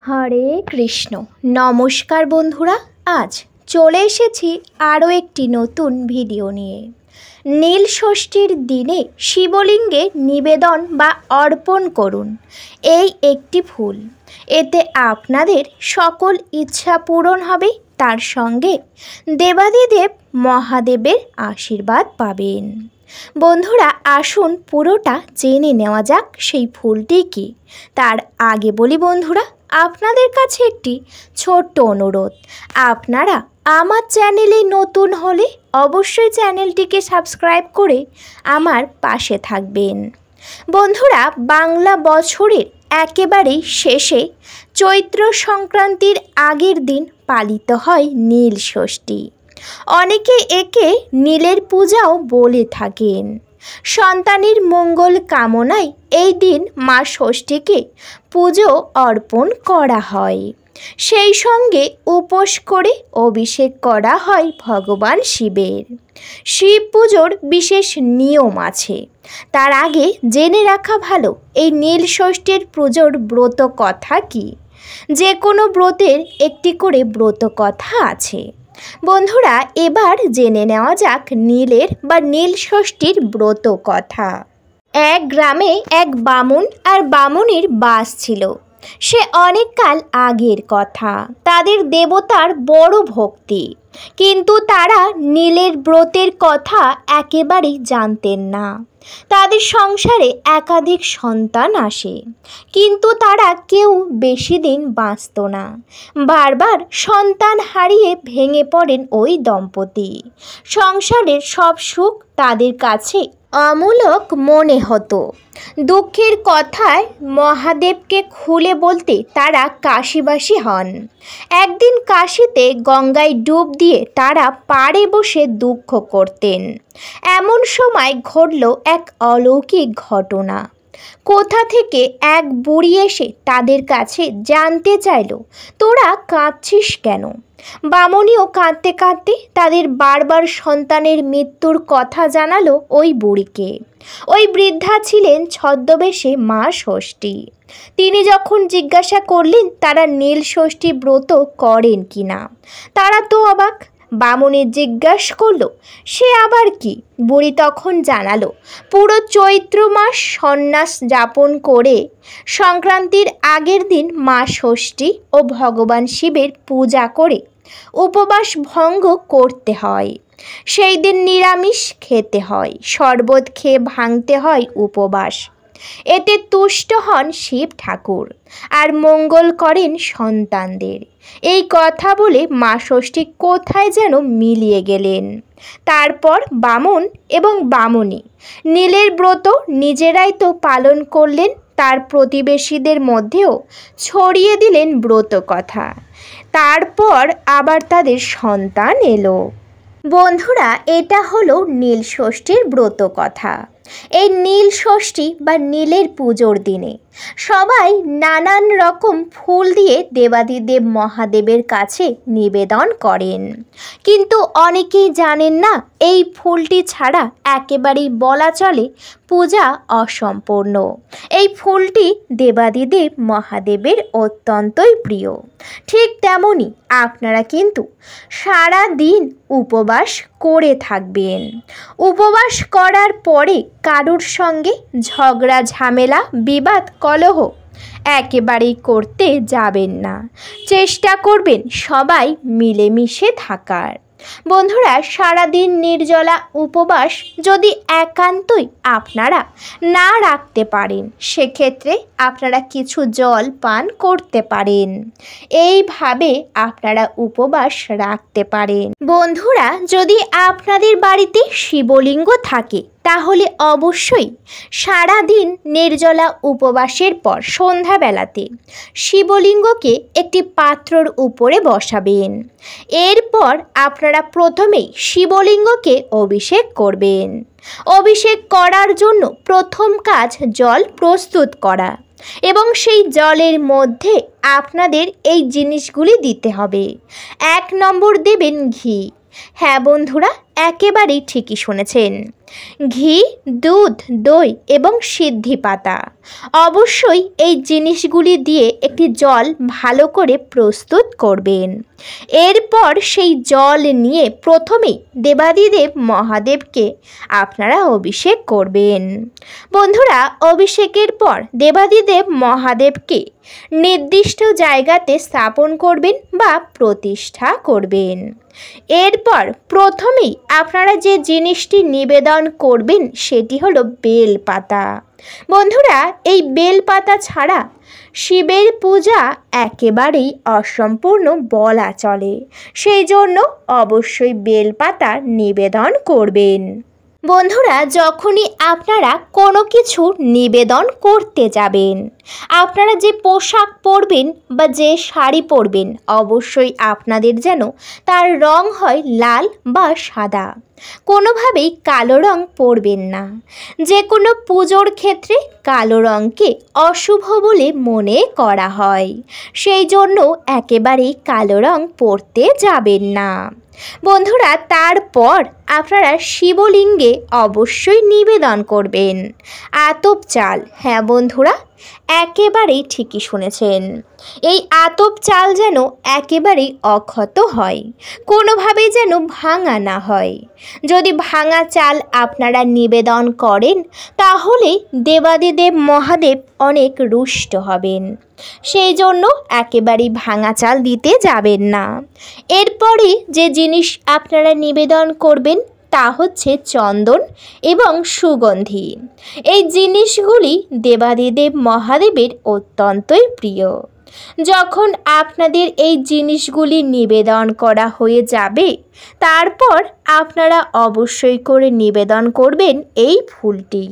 হরে কৃষ্ণ। নমস্কার বন্ধুরা, আজ চলে এসেছি আরও একটি নতুন ভিডিও নিয়ে। নীল ষষ্ঠীর দিনে শিবলিঙ্গে নিবেদন বা অর্পণ করুন এই একটি ফুল। এতে আপনাদের সকল ইচ্ছা পূরণ হবে, তার সঙ্গে দেবাদিদেব মহাদেবের আশীর্বাদ পাবেন। বন্ধুরা, আসুন পুরোটা জেনে নেওয়া যাক সেই ফুলটি কি। তার আগে বলি বন্ধুরা, আপনাদের কাছে একটি ছোট্ট অনুরোধ, আপনারা আমার চ্যানেলে নতুন হলে অবশ্যই চ্যানেলটিকে সাবস্ক্রাইব করে আমার পাশে থাকবেন। বন্ধুরা, বাংলা বছরের একেবারেই শেষে চৈত্র সংক্রান্তির আগের দিন পালিত হয় নীল ষষ্ঠী। অনেকে একে নীলের পূজাও বলে থাকেন। সন্তানের মঙ্গল কামনায় এই দিন মা ষষ্ঠীকে পুজো অর্পণ করা হয়। সেই সঙ্গে উপোস করে অভিষেক করা হয় ভগবান শিবের। শিব পুজোর বিশেষ নিয়ম আছে, তার আগে জেনে রাখা ভালো এই নীল ষষ্ঠীর পুজোর ব্রত কথা কি। যে কোনো ব্রতের একটি করে ব্রত কথা আছে। বন্ধুরা, এবার জেনে নেওয়া যাক নীলের বা নীল ষষ্ঠীর ব্রত কথা। এক গ্রামে এক বামুন আর বামুনির বাস ছিল। সে অনেক কাল আগের কথা। তাদের দেবতার বড় ভক্তি, কিন্তু তারা নীলের ব্রতের কথা একেবারেই জানতেন না। তাদের সংসারে একাধিক সন্তান আসে, কিন্তু তারা কেউ বেশি দিন বাঁচত না। বারবার সন্তান হারিয়ে ভেঙে পড়েন ওই দম্পতি। সংসারের সব সুখ তাদের কাছে অমূলক মনে হতো। দুঃখের কথায় মহাদেবকে খুলে বলতে তারা কাশীবাসী হন। একদিন কাশীতে গঙ্গায় ডুব দিয়ে তারা পাড়ে বসে দুঃখ করতেন। এমন সময় ঘটল এক অলৌকিক ঘটনা। কোথা থেকে এক বুড়ি এসে তাদের কাছে জানতে চাইল, তোরা কাঁদছিস কেন? বামুনিও কাঁদতে কাঁদতে তাদের বারবার সন্তানের মৃত্যুর কথা জানালো ওই বুড়িকে। ওই বৃদ্ধা ছিলেন ছদ্মবেশে মা ষষ্ঠী। তিনি যখন জিজ্ঞাসা করলেন তারা নীল ষষ্ঠী ব্রত করেন কিনা, তারা তো অবাক। বামুনি জিজ্ঞাসা করল, সে আবার কি? বুড়ি তখন জানালো, পুরো চৈত্র মাস সন্ন্যাস যাপন করে সংক্রান্তির আগের দিন মা ষষ্ঠী ও ভগবান শিবের পূজা করে উপবাস ভঙ্গ করতে হয়। সেই দিন নিরামিষ খেতে হয়, শরবত খেয়ে ভাঙতে হয় উপবাস। এতে তুষ্ট হন শিব ঠাকুর আর মঙ্গল করেন সন্তানদের। এই কথা বলে মা ষষ্ঠী কোথায় যেন মিলিয়ে গেলেন। তারপর বামুন এবং বামুনি নীলের ব্রত নিজেরাই তো পালন করলেন, তার প্রতিবেশীদের মধ্যেও ছড়িয়ে দিলেন ব্রত কথা। তারপর আবার তাদের সন্তান এলো। বন্ধুরা, এটা হলো নীল ষষ্ঠীর ব্রত কথা। এই নীল ষষ্ঠী বা নীলের পুজোর দিনে সবাই নানান রকম ফুল দিয়ে দেবাদিদেব মহাদেবের কাছে নিবেদন করেন, কিন্তু অনেকেই জানেন না এই ফুলটি ছাড়া একেবারেই বলা চলে পূজা অসম্পূর্ণ। এই ফুলটি দেবাদিদেব মহাদেবের অত্যন্তই প্রিয়। ঠিক তেমনই আপনারা কিন্তু সারা দিন উপবাস করে থাকবেন। উপবাস করার পরে কারোর সঙ্গে ঝগড়া ঝামেলা বিবাদ কলহ একেবারেই করতে যাবেন না। চেষ্টা করবেন সবাই মিলেমিশে থাকার। বন্ধুরা, সারাদিন নির্জলা উপবাস যদি একান্তই আপনারা না রাখতে পারেন, সেক্ষেত্রে আপনারা কিছু জল পান করতে পারেন। এইভাবে আপনারা উপবাস রাখতে পারেন। বন্ধুরা, যদি আপনাদের বাড়িতে শিবলিঙ্গ থাকে তাহলে অবশ্যই সারাদিন নির্জলা উপবাসের পর সন্ধ্যাবেলাতে শিবলিঙ্গকে একটি পাত্রর উপরে বসাবেন। এরপর আপনারা প্রথমেই শিবলিঙ্গকে অভিষেক করবেন। অভিষেক করার জন্য প্রথম কাজ জল প্রস্তুত করা, এবং সেই জলের মধ্যে আপনাদের এই জিনিসগুলি দিতে হবে। 1 নম্বর দেবেন ঘি। হ্যাঁ বন্ধুরা, একেবারেই ঠিকই শুনেছেন, ঘি, দুধ, দই এবং সিদ্ধি পাতা। অবশ্যই এই জিনিসগুলি দিয়ে একটি জল ভালো করে প্রস্তুত করবেন। এরপর সেই জল নিয়ে প্রথমেই দেবাদিদেব মহাদেবকে আপনারা অভিষেক করবেন। বন্ধুরা, অভিষেকের পর দেবাদিদেব মহাদেবকে নির্দিষ্ট জায়গাতে স্থাপন করবেন বা প্রতিষ্ঠা করবেন। এরপর প্রথমেই আপনারা যে জিনিসটি নিবেদন করবেন সেটি হলো বেলপাতা। বন্ধুরা, এই বেলপাতা ছাড়া শিবের পূজা একেবারেই অসম্পূর্ণ বলা চলে, সেই জন্য অবশ্যই বেলপাতা নিবেদন করবেন। বন্ধুরা, যখনই আপনারা কোনো কিছু নিবেদন করতে যাবেন, আপনারা যে পোশাক পরবেন বা যে শাড়ি পরবেন, অবশ্যই আপনাদের যেন তার রং হয় লাল বা সাদা। কোনোভাবেই কালো রং পরবেন না। যে কোনো পুজোর ক্ষেত্রে কালো রঙকে অশুভ বলে মনে করা হয়, সেই জন্য একেবারেই কালো রং পরতে যাবেন না। বন্ধুরা, তারপর আপনারা শিবলিঙ্গে অবশ্যই নিবেদন করবেন আতপ চাল। হ্যাঁ বন্ধুরা, একেবারেই ঠিকই শুনেছেন। এই আতপ চাল যেন একেবারেই অক্ষত হয়, কোনোভাবেই যেন ভাঙা না হয়। যদি ভাঙা চাল আপনারা নিবেদন করেন তাহলে দেবাদিদেব মহাদেব অনেক রুষ্ট হবেন, সেই জন্য একেবারেই ভাঙা চাল দিতে যাবেন না। এরপরে যে জিনিস আপনারা নিবেদন করবেন তা হচ্ছে চন্দন এবং সুগন্ধি। এই জিনিসগুলি দেবাদিদেব মহাদেবের অত্যন্তই প্রিয়। যখন আপনাদের এই জিনিসগুলি নিবেদন করা হয়ে যাবে, তারপর আপনারা অবশ্যই করে নিবেদন করবেন এই ফুলটি।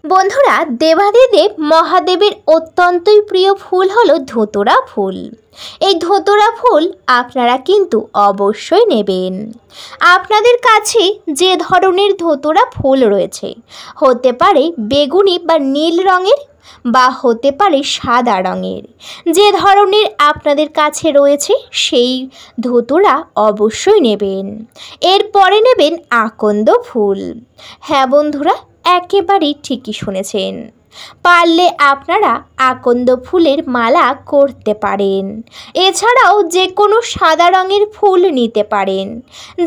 বন্ধুরা, দেবাদিদেব মহাদেবের অত্যন্তই প্রিয় ফুল হলো ধুতুরা ফুল। এই ধুতুরা ফুল আপনারা কিন্তু অবশ্যই নেবেন। আপনাদের কাছে যে ধরনের ধুতুরা ফুল রয়েছে, হতে পারে বেগুনি বা নীল রঙের বা হতে পারে সাদা রঙের, যে ধরনের আপনাদের কাছে রয়েছে সেই ধুতুরা অবশ্যই নেবেন। এরপরে নেবেন আকন্দ ফুল। হ্যাঁ বন্ধুরা, একেবারেই ঠিকই শুনেছেন। পারলে আপনারা আকন্দ ফুলের মালা করতে পারেন। এছাড়াও যে কোনো সাদা রঙের ফুল নিতে পারেন,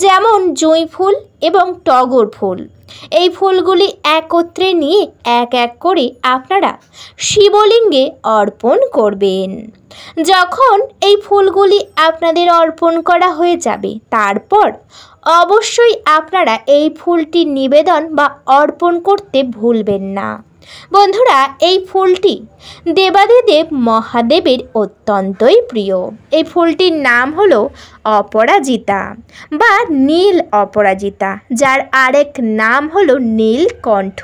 যেমন জুঁই ফুল এবং টগর ফুল। এই ফুলগুলি একত্রে নিয়ে এক এক করে আপনারা শিবলিঙ্গে অর্পণ করবেন। যখন এই ফুলগুলি আপনাদের অর্পণ করা হয়ে যাবে, তারপর অবশ্যই আপনারা এই ফুলটি নিবেদন বা অর্পণ করতে ভুলবেন না। বন্ধুরা, এই ফুলটি দেবাদিদেব মহাদেবের অত্যন্তই প্রিয়। এই ফুলটির নাম হলো অপরাজিতা বা নীল অপরাজিতা, যার আরেক নাম হলো নীলকণ্ঠ।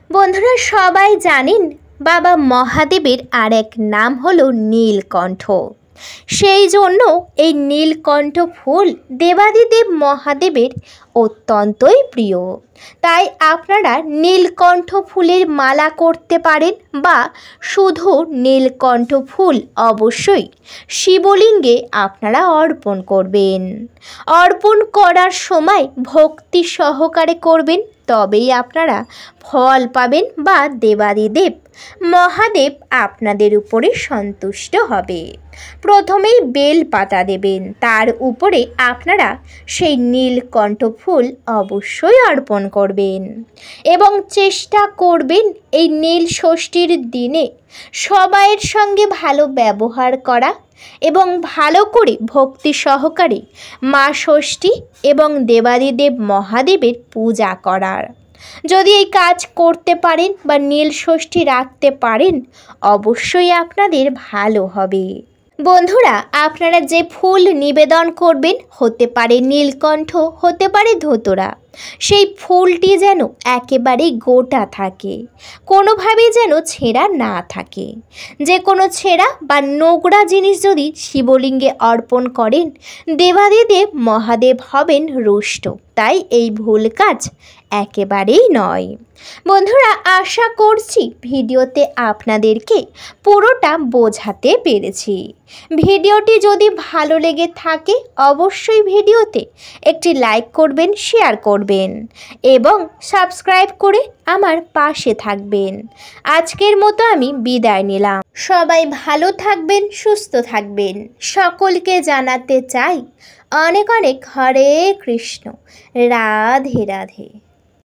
বন্ধুরা, সবাই জানেন বাবা মহাদেবের আরেক নাম হলো নীলকণ্ঠ, সেই জন্য এই নীলকণ্ঠ ফুল দেবাদিদেব মহাদেবের অত্যন্তই প্রিয়। তাই আপনারা নীলকণ্ঠ ফুলের মালা করতে পারেন বা শুধু নীলকণ্ঠ ফুল অবশ্যই শিবলিঙ্গে আপনারা অর্পণ করবেন। অর্পণ করার সময় ভক্তি সহকারে করবেন, তবেই আপনারা ফল পাবেন বা দেবাদিদেব মহাদেব আপনাদের উপরে সন্তুষ্ট হবে। প্রথমেই বেল পাতা দেবেন, তার উপরে আপনারা সেই নীলকণ্ঠ ফুল অবশ্যই অর্পণ করবেন এবং চেষ্টা করবেন এই নীল ষষ্ঠীর দিনে সবাইয়ের সঙ্গে ভালো ব্যবহার করা এবং ভালো করে ভক্তি সহকারে মা ষষ্ঠী এবং দেবাদিদেব মহাদেবের পূজা করার। যদি এই কাজ করতে পারেন বা নীল ষষ্ঠী রাখতে পারেন, অবশ্যই আপনাদের ভালো হবে। বন্ধুরা, আপনারা যে ফুল নিবেদন করবেন, হতে পারে নীলকণ্ঠ, হতে পারে ধুতুরা, সেই ফুলটি যেন একেবারেই গোটা থাকে, কোনোভাবেই যেন ছেঁড়া না থাকে। যে কোনো ছেঁড়া বা নোংরা জিনিস যদি শিবলিঙ্গে অর্পণ করেন, দেবাদিদেব মহাদেব হবেন রুষ্ট। তাই এই ভুল কাজ একেবারেই নয়। বন্ধুরা, আশা করছি ভিডিওতে আপনাদেরকে পুরোটা বোঝাতে পেরেছি। ভিডিওটি যদি ভালো লেগে থাকে অবশ্যই ভিডিওতে একটি লাইক করবেন, শেয়ার করবেন। করবেন এবং সাবস্ক্রাইব করে আমার পাশে থাকবেন। আজকের মতো আমি বিদায় নিলাম। সবাই ভালো থাকবেন, সুস্থ থাকবেন। সকলকে জানাতে চাই অনেক অনেক হরে কৃষ্ণ, রাধে রাধে।